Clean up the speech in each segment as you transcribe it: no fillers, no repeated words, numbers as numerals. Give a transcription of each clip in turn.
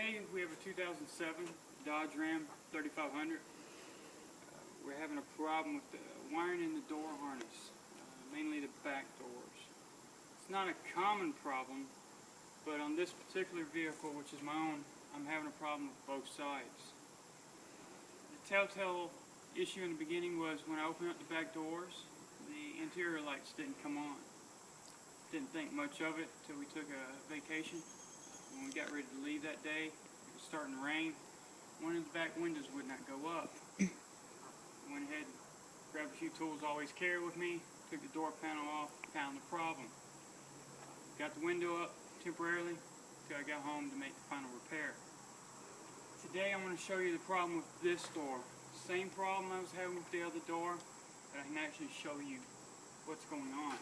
Today we have a 2007 Dodge Ram 3500. We're having a problem with the wiring in the door harness, mainly the back doors. It's not a common problem, but on this particular vehicle, which is my own, I'm having a problem with both sides. The telltale issue in the beginning was when I opened up the back doors, the interior lights didn't come on. Didn't think much of it till we took a vacation. When we got ready to leave that day, it was starting to rain. One of the back windows would not go up. Went ahead and grabbed a few tools I always carry with me, took the door panel off, found the problem. Got the window up temporarily until I got home to make the final repair. Today I'm going to show you the problem with this door. Same problem I was having with the other door, but I can actually show you what's going on.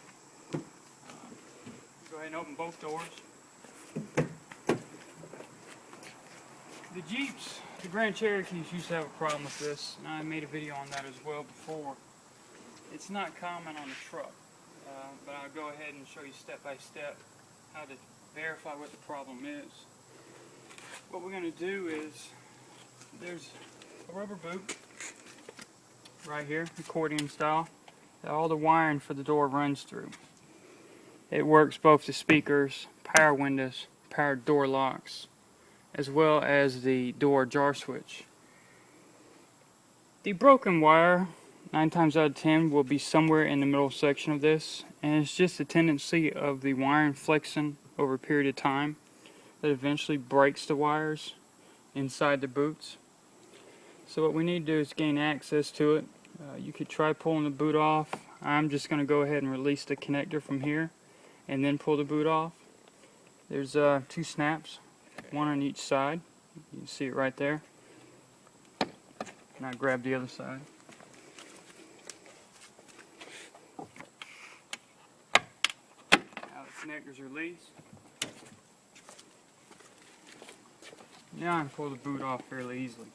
Go ahead and open both doors. The Jeeps, the Grand Cherokees used to have a problem with this, and I made a video on that as well before. It's not common on the truck, but I'll go ahead and show you step by step how to verify what the problem is. What we're going to do is, there's a rubber boot right here, accordion style, that all the wiring for the door runs through. It works both the speakers, power windows, power door locks, as well as the door jar switch. The broken wire, 9 times out of 10, will be somewhere in the middle section of this, and it's just a tendency of the wiring flexing over a period of time that eventually breaks the wires inside the boots. So what we need to do is gain access to it. You could try pulling the boot off. I'm just going to go ahead and release the connector from here and then pull the boot off. There's 2 snaps, one on each side. You can see it right there. Now grab the other side. Now the connector's released. Now I can pull the boot off fairly easily.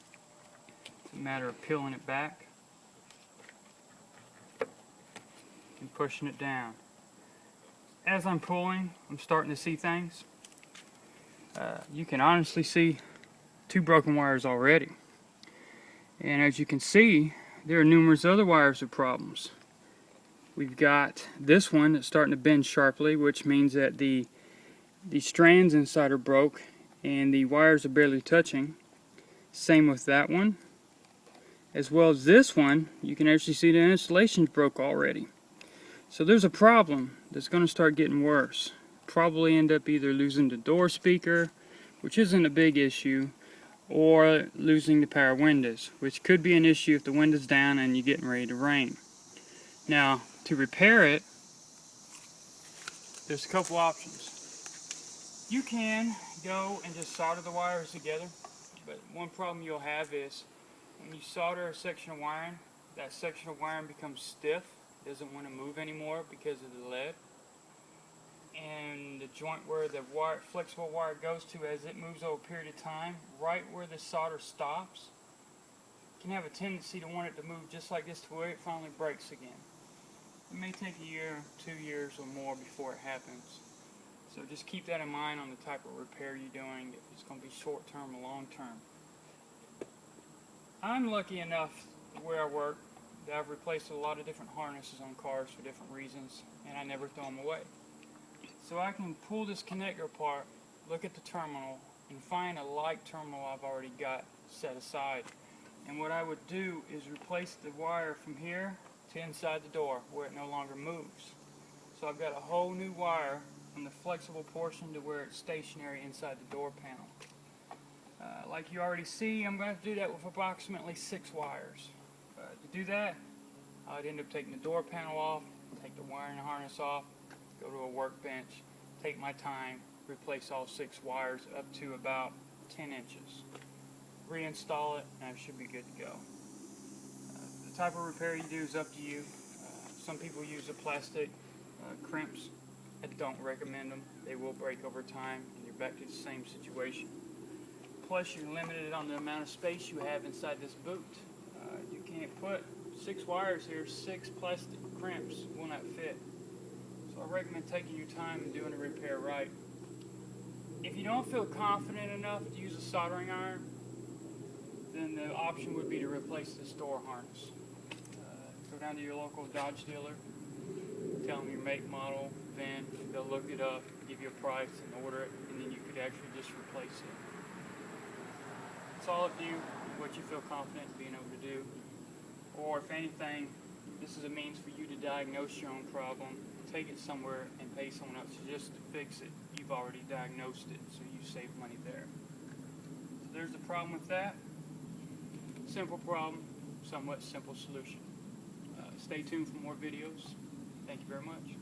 It's a matter of peeling it back and pushing it down. As I'm pulling, I'm starting to see things. You can honestly see 2 broken wires already. And as you can see, there are numerous other wires with problems. We've got this one that's starting to bend sharply, which means that the strands inside are broke and the wires are barely touching. Same with that one. As well as this one, you can actually see the insulation's broke already. So there's a problem that's going to start getting worse. Probably end up either losing the door speaker, which isn't a big issue, or losing the power windows, which could be an issue if the window's down and you're getting ready to rain. Now, to repair it, there's a couple options. You can go and just solder the wires together, but one problem you'll have is when you solder a section of wiring, that section of wiring becomes stiff, doesn't want to move anymore because of the lead. And the joint where the wire, flexible wire goes to as it moves over a period of time, right where the solder stops, can have a tendency to want it to move just like this to where it finally breaks again. It may take a year, 2 years or more before it happens. So just keep that in mind on the type of repair you're doing, if it's going to be short term or long term. I'm lucky enough where I work that I've replaced a lot of different harnesses on cars for different reasons, and I never throw them away. So I can pull this connector apart, look at the terminal, and find a like terminal I've already got set aside. And what I would do is replace the wire from here to inside the door where it no longer moves. So I've got a whole new wire from the flexible portion to where it's stationary inside the door panel. Like you already see, I'm going to do that with approximately 6 wires. To do that, I'd end up taking the door panel off, take the wiring harness off, go to a workbench, take my time, replace all 6 wires up to about 10 inches. Reinstall it, and I should be good to go. The type of repair you do is up to you. Some people use the plastic crimps. I don't recommend them. They will break over time, and you're back to the same situation. Plus, you're limited on the amount of space you have inside this boot. You can't put 6 wires here, 6 plastic crimps will not fit. So I recommend taking your time and doing a repair right. If you don't feel confident enough to use a soldering iron, then the option would be to replace this door harness. Go down to your local Dodge dealer, tell them your make, model, VIN, they'll look it up, give you a price and order it, and then you could actually just replace it. It's all up to you, what you feel confident being able to do. Or if anything, this is a means for you to diagnose your own problem, take it somewhere and pay someone else just to fix it. You've already diagnosed it, so you save money there. So there's the problem with that. Simple problem, somewhat simple solution. Stay tuned for more videos. Thank you very much.